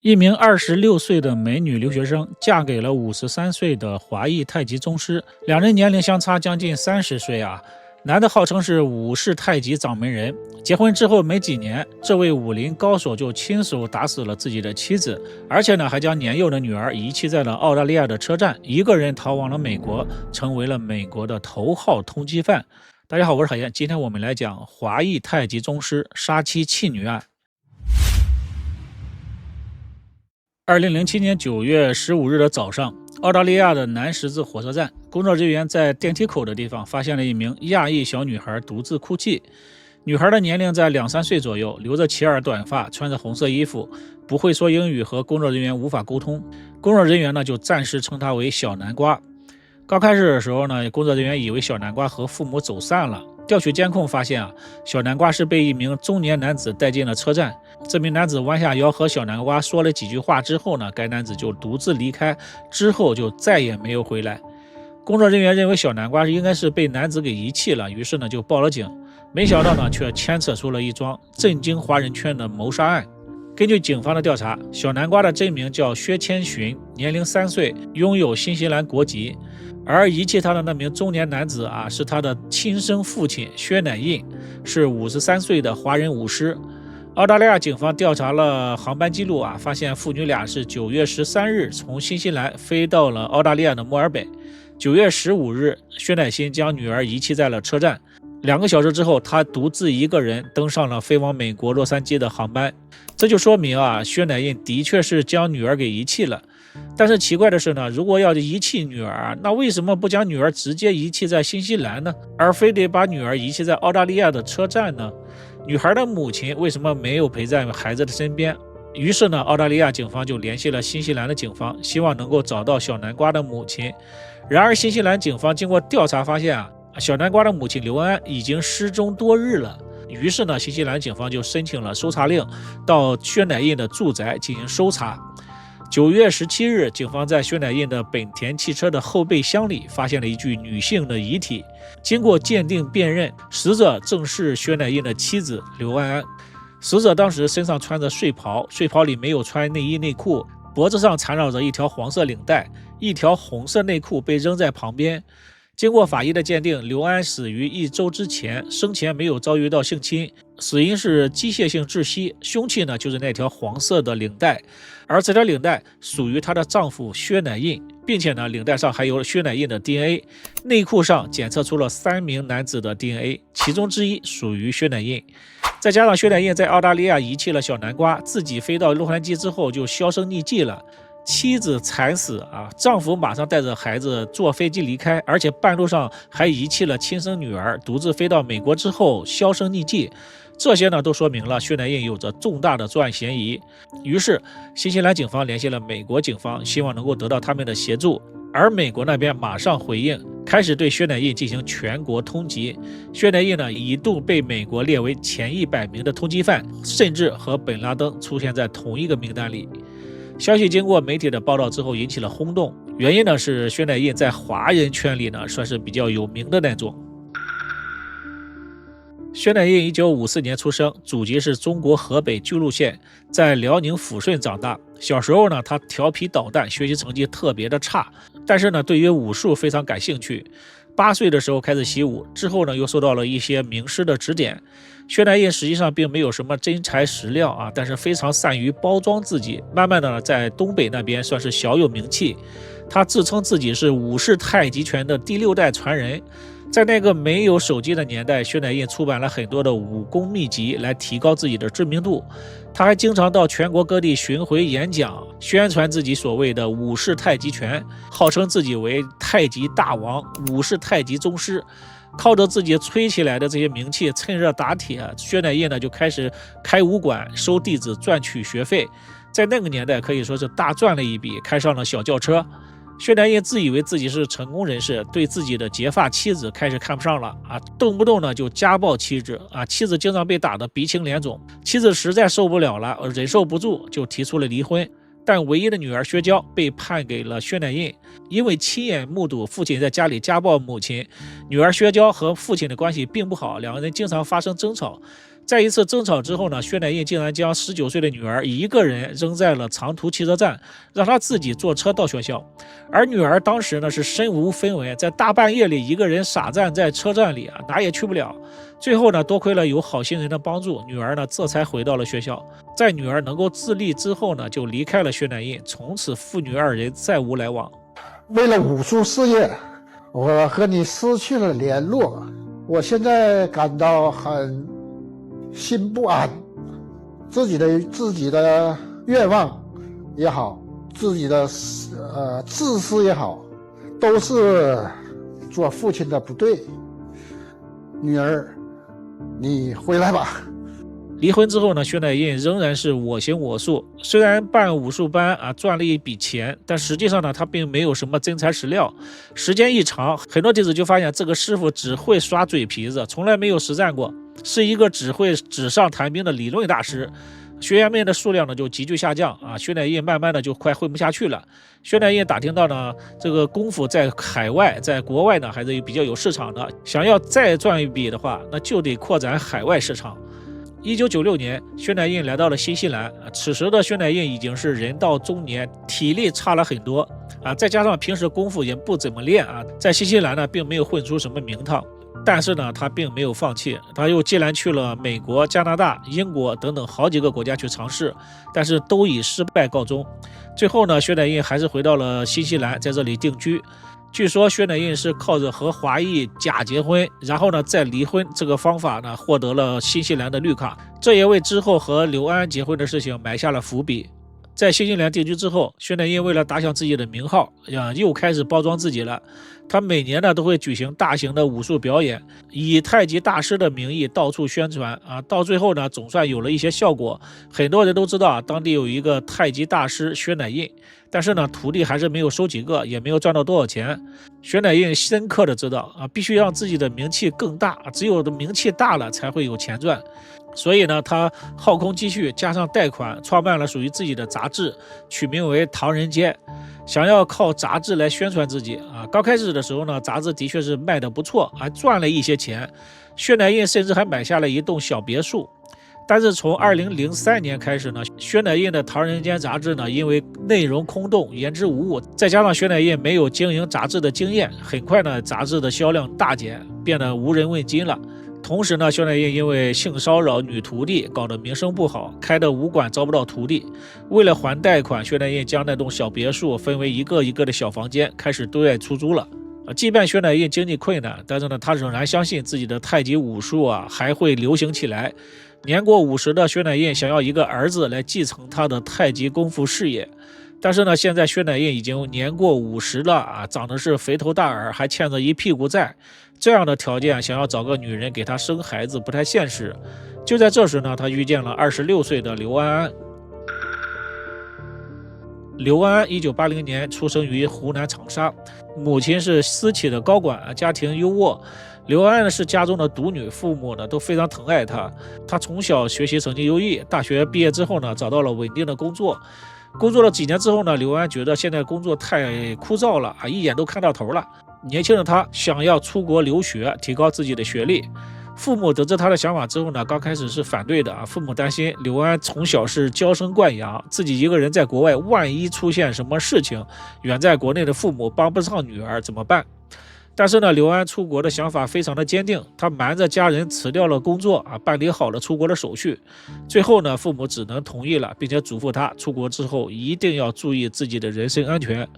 一名26岁的美女留学生嫁给了53岁的华裔太极宗师，两人年龄相差将近30岁啊。男的号称是武士太极掌门人，结婚之后没几年，这位武林高手就亲手打死了自己的妻子，而且呢还将年幼的女儿遗弃在了澳大利亚的车站，一个人逃往了美国，成为了美国的头号通缉犯。大家好，我是海燕，今天我们来讲华裔太极宗师杀妻弃女案。2007年9月15日的早上，澳大利亚的南十字火车站，工作人员在电梯口的地方发现了一名亚裔小女孩独自哭泣。女孩的年龄在2、3岁左右，留着齐耳短发，穿着红色衣服，不会说英语，和工作人员无法沟通。工作人员呢就暂时称她为小南瓜。刚开始的时候呢，工作人员以为小南瓜和父母走散了。调取监控发现小南瓜是被一名中年男子带进了车站。这名男子弯下腰和小南瓜说了几句话之后呢，该男子就独自离开，之后就再也没有回来。工作人员认为小南瓜应该是被男子给遗弃了，于是呢就报了警。没想到呢，却牵扯出了一桩震惊华人圈的谋杀案。根据警方的调查，小南瓜的真名叫薛千寻，年龄3岁，拥有新西兰国籍。而遗弃他的那名中年男子是他的亲生父亲薛乃印，是53岁的华人武师。澳大利亚警方调查了航班记录发现父女俩是9月13日从新西兰飞到了澳大利亚的墨尔本。9月15日，薛乃新将女儿遗弃在了车站。2个小时之后，他独自一个人登上了飞往美国洛杉矶的航班。这就说明薛乃印的确是将女儿给遗弃了。但是奇怪的是呢，如果要遗弃女儿，那为什么不将女儿直接遗弃在新西兰呢，而非得把女儿遗弃在澳大利亚的车站呢？女孩的母亲为什么没有陪在孩子的身边？于是呢，澳大利亚警方就联系了新西兰的警方，希望能够找到小南瓜的母亲。然而新西兰警方经过调查发现小南瓜的母亲刘安已经失踪多日了。于是呢，新西兰警方就申请了搜查令，到薛乃印的住宅进行搜查。9月17日，警方在薛乃印的本田汽车的后备箱里发现了一具女性的遗体。经过鉴定辨认，死者正是薛乃印的妻子刘安安。死者当时身上穿着睡袍，睡袍里没有穿内衣内裤，脖子上缠绕着一条黄色领带，一条红色内裤被扔在旁边。经过法医的鉴定，刘安死于1周之前，生前没有遭遇到性侵，死因是机械性窒息，凶器呢就是那条黄色的领带，而这条领带属于她的丈夫薛乃印，并且呢领带上还有薛乃印的 DNA， 内裤上检测出了3名男子的 DNA， 其中之一属于薛乃印。再加上薛乃印在澳大利亚遗弃了小南瓜，自己飞到洛杉矶之后就销声匿迹了。妻子惨死丈夫马上带着孩子坐飞机离开，而且半路上还遗弃了亲生女儿，独自飞到美国之后销声匿迹。这些呢都说明了薛乃印有着重大的作案嫌疑。于是新西兰警方联系了美国警方，希望能够得到他们的协助。而美国那边马上回应，开始对薛乃印进行全国通缉。薛乃印呢一度被美国列为前100名的通缉犯，甚至和本拉登出现在同一个名单里。消息经过媒体的报道之后引起了轰动，原因呢是薛乃印在华人圈里呢算是比较有名的那种。薛乃印1954年出生，祖籍是中国河北巨鹿县，在辽宁抚顺长大。小时候呢，他调皮捣蛋，学习成绩特别的差，但是呢，对于武术非常感兴趣。8岁的时候开始习武，之后呢，又受到了一些名师的指点。薛乃印实际上并没有什么真材实料但是非常善于包装自己，慢慢的呢，在东北那边算是小有名气。他自称自己是武士太极拳的第6代传人。在那个没有手机的年代，薛乃印出版了很多的武功秘籍来提高自己的知名度。他还经常到全国各地巡回演讲，宣传自己所谓的武士太极拳，号称自己为太极大王、武士太极宗师。靠着自己吹起来的这些名气，趁热打铁，薛乃印呢就开始开武馆，收弟子，赚取学费。在那个年代可以说是大赚了一笔，开上了小轿车。薛乃印自以为自己是成功人士，对自己的结发妻子开始看不上了动不动呢就家暴妻子妻子经常被打得鼻青脸肿。妻子实在受不了了，忍受不住就提出了离婚。但唯一的女儿薛娇被判给了薛乃印，因为亲眼目睹父亲在家里家暴母亲，女儿薛娇和父亲的关系并不好，两个人经常发生争吵。在一次争吵之后呢，薛乃印竟然将19岁的女儿一个人扔在了长途汽车站，让她自己坐车到学校。而女儿当时呢是身无分文，在大半夜里一个人傻站在车站里啊，哪也去不了。最后呢，多亏了有好心人的帮助，女儿呢这才回到了学校。在女儿能够自立之后呢，就离开了薛乃印，从此父女二人再无来往。为了武术事业，我和你失去了联络，我现在感到很心不安，自己的愿望也好，自己的自私也好，都是做父亲的不对。女儿，你回来吧。离婚之后呢，薛乃印仍然是我行我素，虽然办武术班赚了一笔钱，但实际上呢，他并没有什么真材实料。时间一长，很多弟子就发现这个师傅只会耍嘴皮子，从来没有实战过，是一个只会纸上谈兵的理论大师。学员们的数量呢就急剧下降薛乃印慢慢的就快混不下去了。薛乃印打听到呢，这个功夫在海外，在国外呢还是比较有市场的，想要再赚一笔的话，那就得扩展海外市场。1996年，薛乃印来到了新西兰。此时的薛乃印已经是人到中年，体力差了很多再加上平时功夫也不怎么练在新西兰呢，并没有混出什么名堂。但是呢，他并没有放弃，他又接连去了美国、加拿大、英国等等好几个国家去尝试，但是都以失败告终。最后呢，薛乃印还是回到了新西兰，在这里定居。据说薛乃印是靠着和华裔假结婚，然后呢再离婚这个方法呢，获得了新西兰的绿卡，这也为之后和刘安结婚的事情埋下了伏笔。在新西兰定居之后，薛乃印为了打响自己的名号又开始包装自己了。他每年呢都会举行大型的武术表演，以太极大师的名义到处宣传到最后呢总算有了一些效果。很多人都知道当地有一个太极大师薛乃印，但是呢徒弟还是没有收几个，也没有赚到多少钱。薛乃印深刻的知道必须让自己的名气更大，只有的名气大了才会有钱赚。所以呢，他耗空积蓄，加上贷款，创办了属于自己的杂志，取名为《唐人街》，想要靠杂志来宣传自己刚开始的时候呢，杂志的确是卖得不错，还赚了一些钱。薛乃印甚至还买下了一栋小别墅。但是从2003年开始呢，薛乃印的《唐人街》杂志呢，因为内容空洞、言之无物，再加上薛乃印没有经营杂志的经验，很快呢，杂志的销量大减，变得无人问津了。同时呢，薛乃印因为性骚扰女徒弟，搞得名声不好，开的武馆招不到徒弟。为了还贷款，薛乃印将那栋小别墅分为一个一个的小房间，开始对外出租了。即便薛乃印经济困难，但是呢，他仍然相信自己的太极武术还会流行起来。年过50的薛乃印想要一个儿子来继承他的太极功夫事业。但是呢，现在薛乃印已经年过50了长的是肥头大耳，还欠着一屁股债。这样的条件，想要找个女人给他生孩子不太现实。就在这时呢，他遇见了26岁的刘安安。刘安安1980年出生于湖南长沙，母亲是私企的高管，家庭优渥。刘安安是家中的独女，父母呢都非常疼爱她。她从小学习成绩优异，大学毕业之后呢，找到了稳定的工作。工作了几年之后呢，刘安觉得现在工作太枯燥了一眼都看到头了。年轻的他想要出国留学，提高自己的学历。父母得知他的想法之后呢，刚开始是反对的父母担心刘安从小是娇生惯养，自己一个人在国外，万一出现什么事情，远在国内的父母帮不上女儿怎么办？但是呢，刘安出国的想法非常的坚定，他瞒着家人辞掉了工作办理好了出国的手续。最后呢，父母只能同意了，并且嘱咐他出国之后一定要注意自己的人身安全。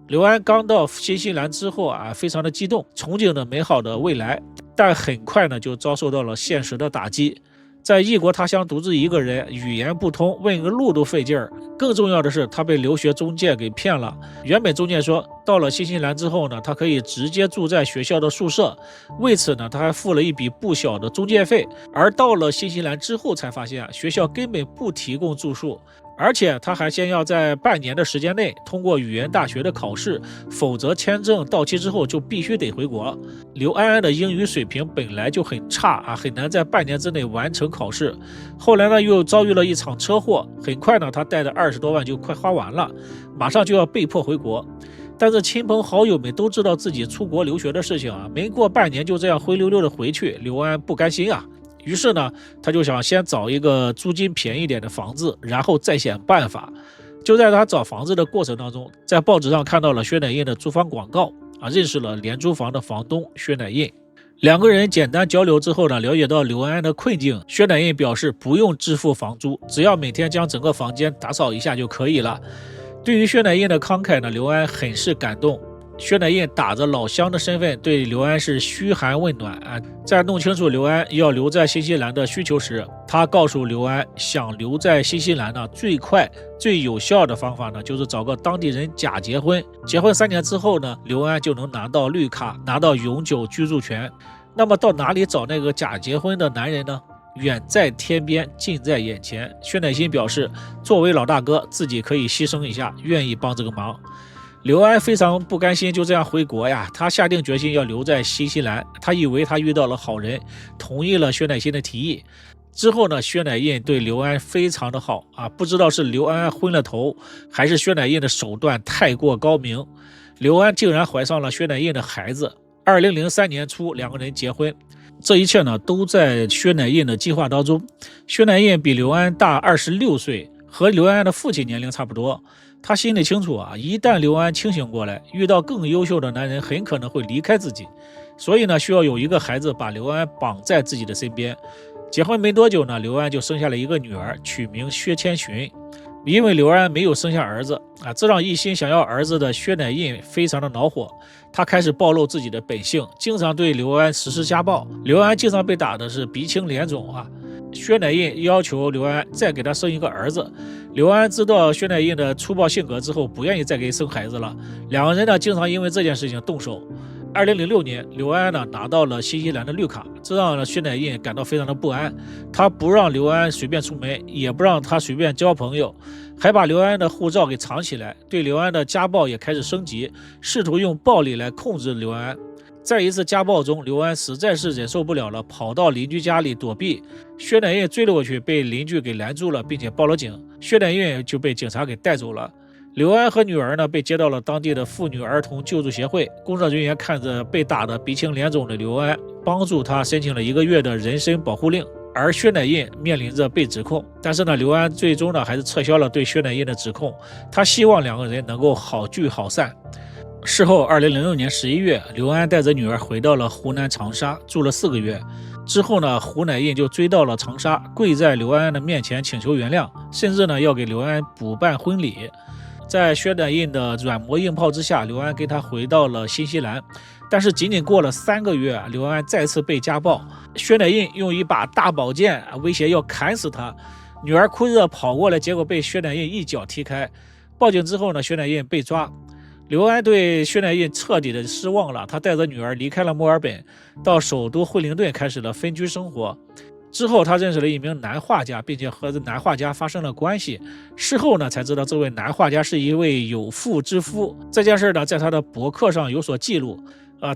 刘安刚到新西兰之后非常的激动，憧憬着美好的未来，但很快呢就遭受到了现实的打击。在异国他乡独自一个人，语言不通，问个路都费劲儿。更重要的是，他被留学中介给骗了。原本中介说，到了新西兰之后呢，他可以直接住在学校的宿舍，为此呢，他还付了一笔不小的中介费。而到了新西兰之后，才发现学校根本不提供住宿。而且他还先要在半年的时间内通过语言大学的考试，否则签证到期之后就必须得回国。刘安安的英语水平本来就很差很难在半年之内完成考试。后来呢，又遭遇了一场车祸，很快呢，他带的20多万就快花完了，马上就要被迫回国。但是亲朋好友们都知道自己出国留学的事情没过半年就这样灰溜溜的回去，刘安不甘心于是呢，他就想先找一个租金便宜点的房子，然后再想办法。就在他找房子的过程当中，在报纸上看到了薛乃印的租房广告认识了廉租房的房东薛乃印。两个人简单交流之后呢，了解到刘安的困境。薛乃印表示不用支付房租，只要每天将整个房间打扫一下就可以了。对于薛乃印的慷慨呢，刘安很是感动。薛乃印打着老乡的身份对刘安是嘘寒问暖在弄清楚刘安要留在新西兰的需求时，他告诉刘安，想留在新西兰呢，最快最有效的方法呢，就是找个当地人假结婚。结婚3年之后呢，刘安就能拿到绿卡，拿到永久居住权。那么到哪里找那个假结婚的男人呢？远在天边，近在眼前。薛乃印表示，作为老大哥，自己可以牺牲一下，愿意帮这个忙。刘安非常不甘心就这样回国呀，他下定决心要留在新西兰。他以为他遇到了好人，同意了薛乃印的提议。之后呢，薛乃印对刘安非常的好不知道是刘安昏了头，还是薛乃印的手段太过高明，刘安竟然怀上了薛乃印的孩子。2003年初，两个人结婚。这一切呢，都在薛乃印的计划当中。薛乃印比刘安大26岁，和刘安的父亲年龄差不多。他心里清楚一旦刘安清醒过来，遇到更优秀的男人，很可能会离开自己。所以呢，需要有一个孩子把刘安绑在自己的身边。结婚没多久呢，刘安就生下了一个女儿，取名薛千寻。因为刘安没有生下儿子这让一心想要儿子的薛乃印非常的恼火。他开始暴露自己的本性，经常对刘安实施家暴。刘安经常被打的是鼻青脸肿薛乃印要求刘安再给他生一个儿子。刘安知道薛乃印的粗暴性格之后，不愿意再给生孩子了。两个人呢，经常因为这件事情动手。2006年，刘安呢拿到了新西兰的绿卡，这让薛乃印感到非常的不安。他不让刘安随便出门，也不让他随便交朋友，还把刘安的护照给藏起来。对刘安的家暴也开始升级，试图用暴力来控制刘安。在一次家暴中，刘安实在是忍受不了了，跑到邻居家里躲避。薛乃印追了过去，被邻居给拦住了，并且报了警。薛乃印就被警察给带走了。刘安和女儿呢，被接到了当地的妇女儿童救助协会。工作人员看着被打得鼻青脸肿的刘安，帮助他申请了1个月的人身保护令。而薛乃印面临着被指控，但是呢，刘安最终呢还是撤销了对薛乃印的指控。他希望两个人能够好聚好散。事后，2006年11月，刘安带着女儿回到了湖南长沙，住了4个月。之后呢，胡乃印就追到了长沙，跪在刘安的面前请求原谅，甚至呢要给刘安补办婚礼。在薛乃印的软磨硬泡之下，刘安跟他回到了新西兰。但是仅仅过了3个月，刘安再次被家暴。薛乃印用一把大宝剑威胁要砍死他，女儿哭着跑过来，结果被薛乃印一脚踢开。报警之后呢，薛乃印被抓。刘安对薛乃印彻底的失望了，他带着女儿离开了墨尔本，到首都惠灵顿开始了分居生活。之后他认识了一名男画家，并且和男画家发生了关系。事后呢，才知道这位男画家是一位有妇之夫。这件事呢，在他的博客上有所记录。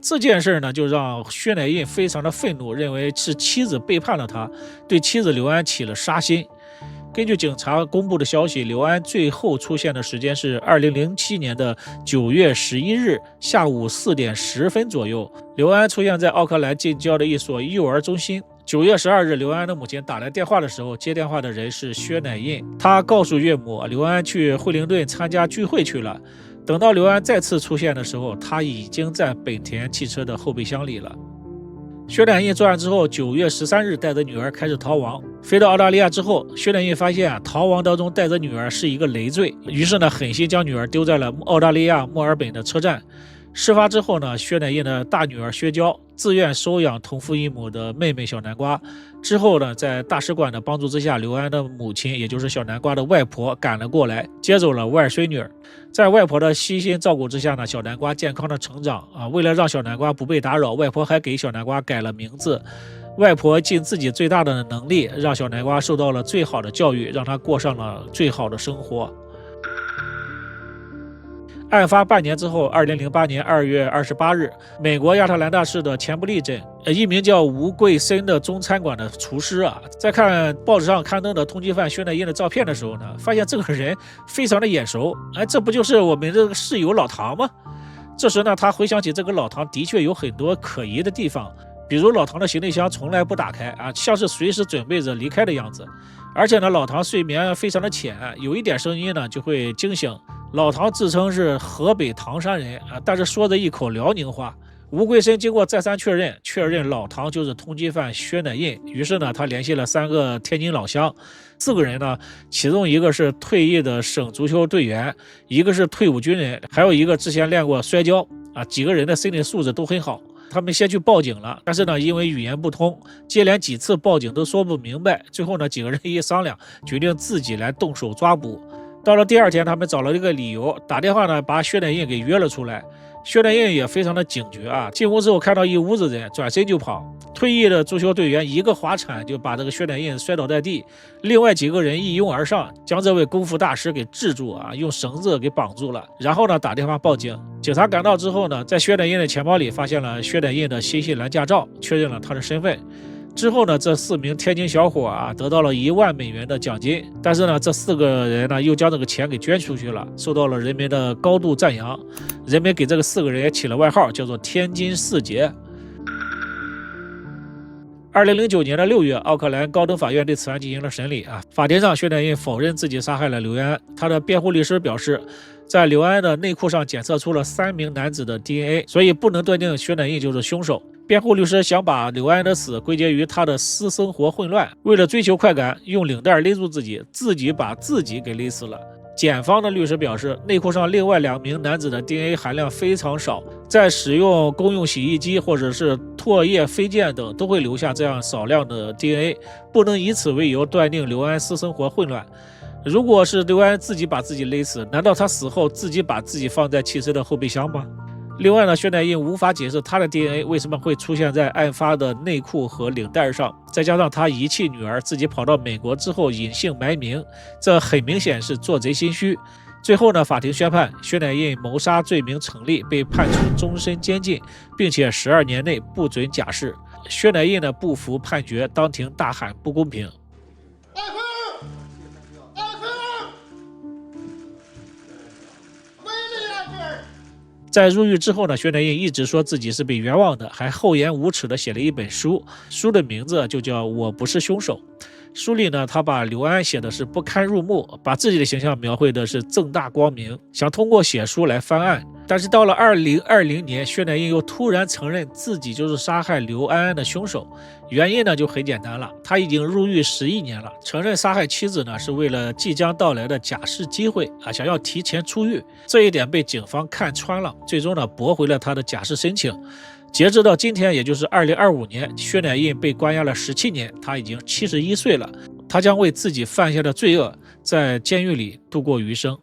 这件事呢，就让薛乃印非常的愤怒，认为是妻子背叛了他，对妻子刘安起了杀心。根据警察公布的消息，刘安最后出现的时间是2007年的9月11日下午4点10分左右。刘安出现在奥克兰近郊的一所幼儿中心。9月12日，刘安的母亲打来电话的时候，接电话的人是薛乃印。他告诉岳母，刘安去惠灵顿参加聚会去了。等到刘安再次出现的时候，他已经在本田汽车的后备箱里了。薛乃印作案之后，9月13日带着女儿开始逃亡。飞到澳大利亚之后，薛乃印发现逃亡当中带着女儿是一个累赘，于是呢狠心将女儿丢在了澳大利亚墨尔本的车站。事发之后呢，薛乃印的大女儿薛娇自愿收养同父异母的妹妹小南瓜。之后呢，在大使馆的帮助之下，刘安的母亲，也就是小南瓜的外婆赶了过来，接走了外孙女儿。在外婆的悉心照顾之下呢，小南瓜健康的成长为了让小南瓜不被打扰，外婆还给小南瓜改了名字。外婆尽自己最大的能力，让小南瓜受到了最好的教育，让她过上了最好的生活。案发半年之后，2008年2月28日，美国亚特兰大市的钱布利镇，一名叫吴桂森的中餐馆的厨师在看报纸上刊登的通缉犯薛乃印的照片的时候呢，发现这个人非常的眼熟，这不就是我们这个室友老唐吗？这时呢，他回想起这个老唐的确有很多可疑的地方，比如老唐的行李箱从来不打开啊，像是随时准备着离开的样子。而且呢，老唐睡眠非常的浅，有一点声音呢就会惊醒。老唐自称是河北唐山人啊，但是说着一口辽宁话。吴桂生经过再三确认老唐就是通缉犯薛乃印，于是呢，他联系了3个天津老乡，4个人呢，其中一个是退役的省足球队员，一个是退伍军人，还有一个之前练过摔跤啊，几个人的心理素质都很好。他们先去报警了，但是呢，因为语言不通，接连几次报警都说不明白。最后呢，几个人一商量，决定自己来动手抓捕。到了第2天，他们找了一个理由，打电话呢把薛乃印给约了出来。薛乃印也非常的警觉啊，进屋之后看到一屋子人，转身就跑。退役的足球队员一个滑铲就把这个薛乃印摔倒在地，另外几个人一拥而上，将这位功夫大师给制住啊，用绳子给绑住了，然后呢打电话报警。警察赶到之后呢，在薛乃印的钱包里发现了薛乃印的新西兰驾照，确认了他的身份。之后呢，这4名天津小伙啊得到了1万美元的奖金，但是呢，这4个人呢又将这个钱给捐出去了，受到了人民的高度赞扬。人们给这个4个人也起了外号，叫做天津4杰。2009年的6月，奥克兰高等法院对此案进行了审理啊。法庭上，薛乃印否认自己杀害了刘安。他的辩护律师表示，在刘安的内裤上检测出了3名男子的 DNA， 所以不能断定薛乃印就是凶手。辩护律师想把刘安的死归结于他的私生活混乱，为了追求快感，用领带勒住自己，自己把自己给勒死了。检方的律师表示，内裤上另外2名男子的 DNA 含量非常少，在使用公用洗衣机或者是唾液飞溅等都会留下这样少量的 DNA， 不能以此为由断定刘安私生活混乱。如果是刘安自己把自己勒死，难道他死后自己把自己放在汽车的后备箱吗？另外呢，薛乃印无法解释他的 DNA 为什么会出现在案发的内裤和领带上，再加上他遗弃女儿，自己跑到美国之后隐姓埋名，这很明显是做贼心虚。最后呢，法庭宣判薛乃印谋杀罪名成立，被判处终身监禁，并且12年内不准假释。薛乃印呢不服判决，当庭大喊不公平。在入狱之后呢，薛乃印一直说自己是被冤枉的，还厚颜无耻地写了一本书，书的名字就叫《我不是凶手》。书里呢，他把刘安写的是不堪入目，把自己的形象描绘的是正大光明，想通过写书来翻案。但是到了2020年，薛乃印又突然承认自己就是杀害刘安安的凶手。原因呢就很简单了，他已经入狱11年了，承认杀害妻子呢是为了即将到来的假释机会啊，想要提前出狱。这一点被警方看穿了，最终呢驳回了他的假释申请。截止到今天，也就是2025年，薛乃印被关押了17年，他已经71岁了。他将为自己犯下的罪恶在监狱里度过余生。